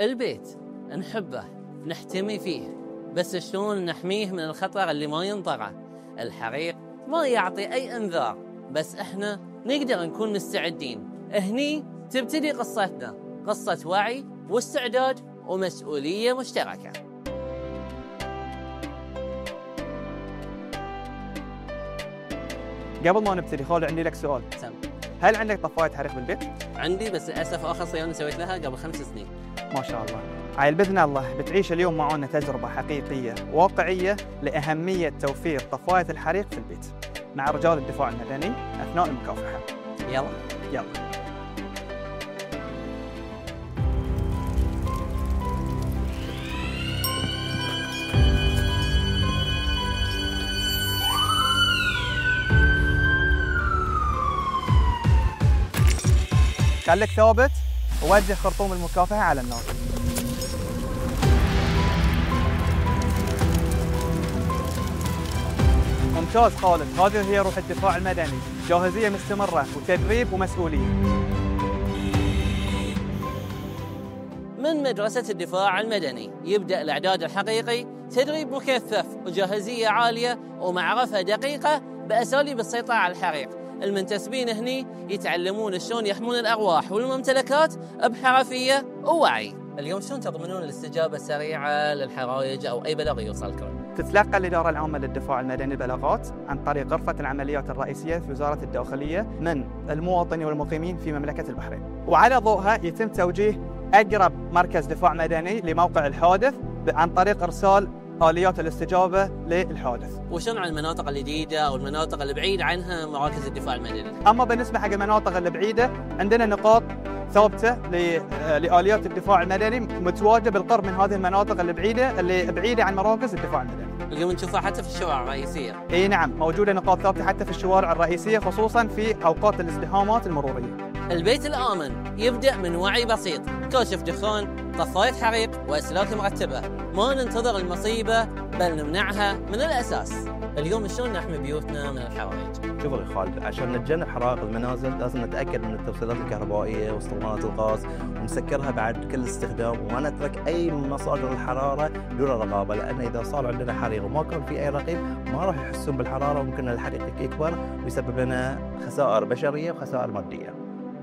البيت نحبه نحتمي فيه، بس شلون نحميه من الخطر اللي ما ينطقه؟ الحريق ما يعطي أي إنذار، بس إحنا نقدر نكون مستعدين. هني تبتدي قصتنا، قصة وعي واستعداد ومسؤولية مشتركة. قبل ما نبتدي خالد عندي لك سؤال. سم. هل عندك طفاية حريق بالبيت؟ عندي، بس للأسف آخر صيانة سويت لها قبل 5 سنين. ما شاء الله. عيل بإذن الله بتعيش اليوم معنا تجربة حقيقية واقعية لأهمية توفير طفاية الحريق في البيت مع رجال الدفاع المدني أثناء المكافحة. يلا. خليك ثابت ووجه خرطوم المكافحة على النار. ممتاز خالد، هذه هي روح الدفاع المدني، جاهزية مستمرة وتدريب ومسؤولية. من مدرسة الدفاع المدني يبدأ الإعداد الحقيقي، تدريب مكثف وجاهزية عالية ومعرفة دقيقة بأساليب السيطرة على الحريق. المنتسبين هني يتعلمون شلون يحمون الأرواح والممتلكات بحرفية ووعي. اليوم شلون تضمنون الاستجابة السريعة للحرائق أو أي بلاغ يوصلكم؟ تتلقى الإدارة العامة للدفاع المدني البلاغات عن طريق غرفة العمليات الرئيسية في وزارة الداخلية من المواطنين والمقيمين في مملكة البحرين، وعلى ضوءها يتم توجيه أقرب مركز دفاع مدني لموقع الحادث عن طريق إرسال آليات الاستجابة للحادث. وشون عن المناطق الجديدة أو المناطق البعيدة عنها مراكز الدفاع المدني؟ أما بالنسبة حق المناطق البعيدة عندنا نقاط ثابتة لآليات الدفاع المدني متواجدة بالقرب من هذه المناطق البعيدة اللي بعيدة عن مراكز الدفاع المدني. اليوم نشوفها حتى في الشوارع الرئيسية. اي نعم، موجودة نقاط ثابتة حتى في الشوارع الرئيسية، خصوصا في أوقات الازدحامات المرورية. البيت الآمن يبدأ من وعي بسيط، كاشف دخان، طفاية حريق وأسلاك مرتبة. ما ننتظر المصيبة بل نمنعها من الأساس. اليوم شلون نحمي بيوتنا من الحرائق؟ شوف يا خالد، عشان نتجنب حرائق المنازل لازم نتأكد من التوصيلات الكهربائية واسطوانات الغاز ونسكرها بعد كل استخدام، وما نترك أي مصادر الحرارة دون رقابة، لأن إذا صار عندنا حريق وما كان في أي رقيب ما راح يحسون بالحرارة وممكن الحريق يكبر ويسبب لنا خسائر بشرية وخسائر مادية.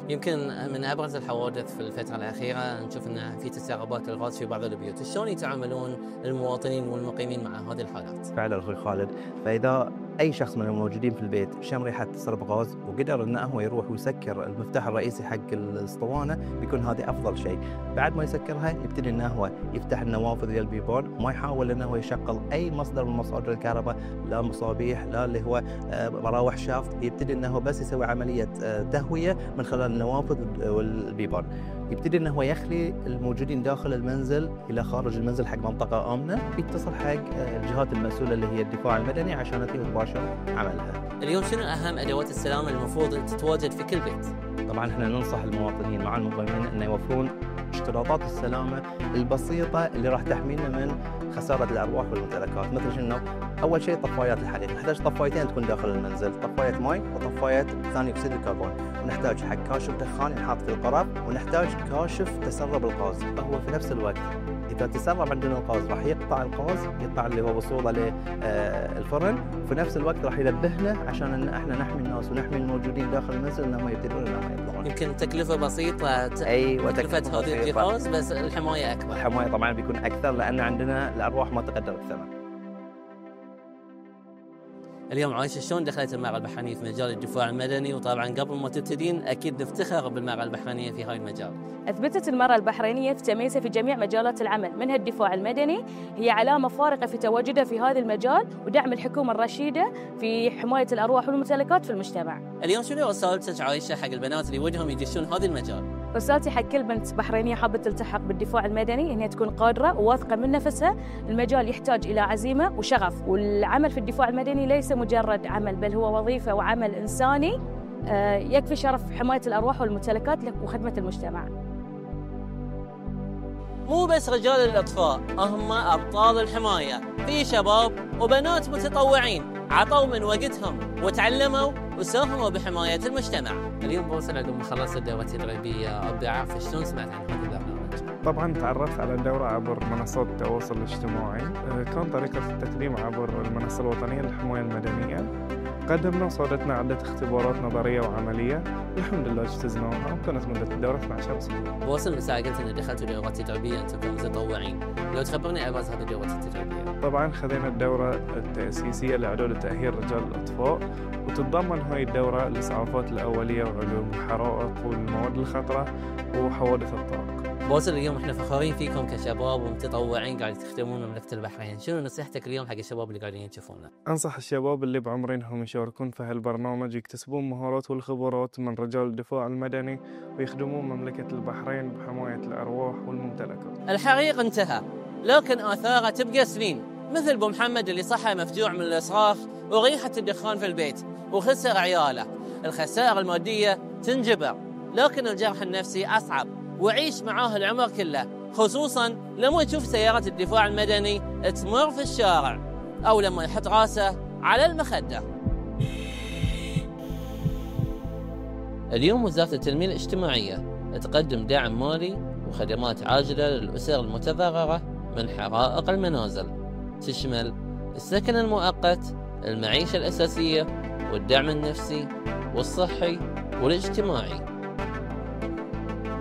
يمكن من أبرز الحوادث في الفترة الأخيرة نشوف أن في تسربات الغاز في بعض البيوت. شلون يتعاملون المواطنين والمقيمين مع هذه الحالات؟ فعلا أخوي خالد، فإذا أي شخص من الموجودين في البيت شم ريحة تسرب غاز وقدر أنه هو يروح ويسكر المفتاح الرئيسي حق الاسطوانة، بيكون هذا أفضل شيء. بعد ما يسكرها يبتدي أنه هو يفتح النوافذ للبيبان وما يحاول أنه هو يشغل أي مصدر من مصادر الكهرباء، لا مصابيح لا اللي هو مراوح شافت. يبتدي أنه هو بس يسوي عملية تهوية من خلال النوافذ والبيبان. يبتدي أنه هو يخلي الموجودين داخل المنزل إلى خارج المنزل حق منطقة آمنة، يتصل حق الجهات المسؤولة اللي هي الدفاع المدني عشان تباشر عملها. اليوم شنو أهم أدوات السلامة المفروض تتواجد في كل بيت؟ طبعاً احنا ننصح المواطنين مع المقيمين أن يوفرون اشتراطات السلامة البسيطة اللي راح تحمينا من خسارة الأرواح والممتلكات، مثل شنو؟ أول شيء طفايات الحريق، نحتاج طفايتين تكون داخل المنزل، طفاية ماء وطفاية ثاني أكسيد الكربون، ونحتاج حق كاشف دخان ينحط في القرب، ونحتاج كاشف تسرب الغاز. هو في نفس الوقت إذا تسرب عندنا الغاز راح يقطع الغاز، يقطع اللي هو وصوله للفرن، وفي نفس الوقت راح ينبهنا عشان ان احنا نحمي الناس ونحمي الموجودين داخل المنزل انهم يبتدون انهم يطلعون. يمكن تكلفة بسيطة. ايوه، تكلفة هذه الجهاز، بس الحماية اكبر. الحماية طبعا بيكون اكثر لان عندنا الارواح ما تقدر بالثمن. اليوم عايشة شلون دخلت المرأة البحرينية في مجال الدفاع المدني؟ وطبعا قبل ما تبتدين اكيد نفتخر بالمرأة البحرينية في هاي المجال. أثبتت المرأة البحرينية في تميزها في جميع مجالات العمل، منها الدفاع المدني، هي علامة فارقة في تواجدها في هذا المجال ودعم الحكومة الرشيدة في حماية الأرواح والممتلكات في المجتمع. اليوم شنو رسالتك عايشة حق البنات اللي ودهم يدشون هذا المجال؟ رسالتي حق كل بنت بحرينية حابة تلتحق بالدفاع المدني إنها تكون قادرة وواثقة من نفسها. المجال يحتاج إلى عزيمة وشغف، والعمل في الدفاع المدني ليس مجرد عمل بل هو وظيفة وعمل إنساني يكفي شرف حماية الأرواح والممتلكات وخدمة المجتمع. مو بس رجال الإطفاء هم أبطال الحماية، في شباب وبنات متطوعين عطوا من وقتهم وتعلموا وساهموا بحماية المجتمع. اليوم بوصل عقب ما خلصت الدورة التدريبية أبدأ أعرف شلون سمعت عن هذا البرنامج. طبعا تعرفت على الدورة عبر منصات التواصل الاجتماعي. كان طريقة التقديم عبر المنصة الوطنية للحماية المدنية. قدمنا وصادتنا عدة اختبارات نظرية وعملية، الحمد لله اجتزناها، وكانت مدة الدورة 12 أسبوع. بوصل مساء قلت ان دخلتوا دورات تدريبيه انتم كمتطوعين، لو تخبرني عن ابرز هذه الدورات التدريبيه. طبعا خذينا الدورة التأسيسية لإعداد وتأهيل رجال الأطفاء، وتتضمن هاي الدورة الإسعافات الأولية وعلوم الحرائق والمواد الخطرة وحوادث الطرق. بوصل اليوم احنا فخورين فيكم كشباب ومتطوعين قاعدين تخدمون مملكة البحرين، شنو نصيحتك اليوم حق الشباب اللي قاعدين يشوفونا؟ أنصح الشباب اللي بعمري إنهم يشاركون في هالبرنامج، يكتسبون مهارات والخبرات من رجال الدفاع المدني ويخدمون مملكة البحرين بحماية الأرواح والممتلكات. الحريق انتهى، لكن آثاره تبقى سنين، مثل بو محمد اللي صحى مفجوع من الإصراخ وريحة الدخان في البيت وخسر عياله. الخسائر المادية تنجبر، لكن الجرح النفسي أصعب وعيش معاه العمر كله، خصوصاً لما تشوف سيارة الدفاع المدني تمر في الشارع أو لما يحط راسه على المخدة. اليوم وزارة التنمية الاجتماعية تقدم دعم مالي وخدمات عاجلة للأسر المتضررة من حرائق المنازل، تشمل السكن المؤقت، المعيشة الأساسية، والدعم النفسي والصحي والاجتماعي.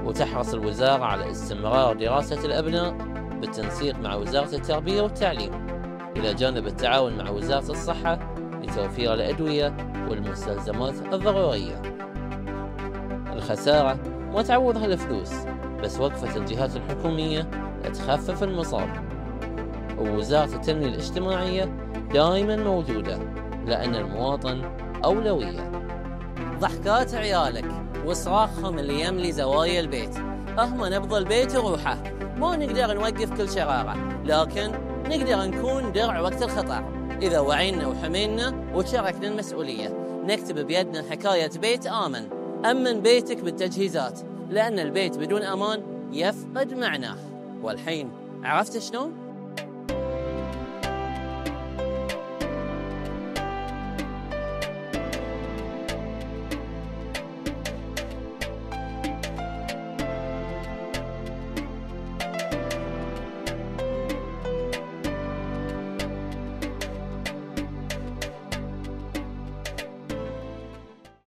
وتحرص الوزارة على استمرار دراسة الأبناء بالتنسيق مع وزارة التربية والتعليم، إلى جانب التعاون مع وزارة الصحة لتوفير الأدوية والمستلزمات الضرورية. الخسارة ما تعوضها الفلوس، بس وقفة الجهات الحكومية تخفف المصاب، ووزارة التنمية الاجتماعية دائما موجودة، لأن المواطن أولوية. ضحكات عيالك وصراخهم اللي يملي زوايا البيت، هم نبض البيت وروحه. ما نقدر نوقف كل شرارة، لكن نقدر نكون درع وقت الخطر إذا وعينا وحمينا وشاركنا المسؤولية. نكتب بيدنا حكاية بيت آمن. أمن بيتك بالتجهيزات، لأن البيت بدون أمان يفقد معناه. والحين عرفت شلون؟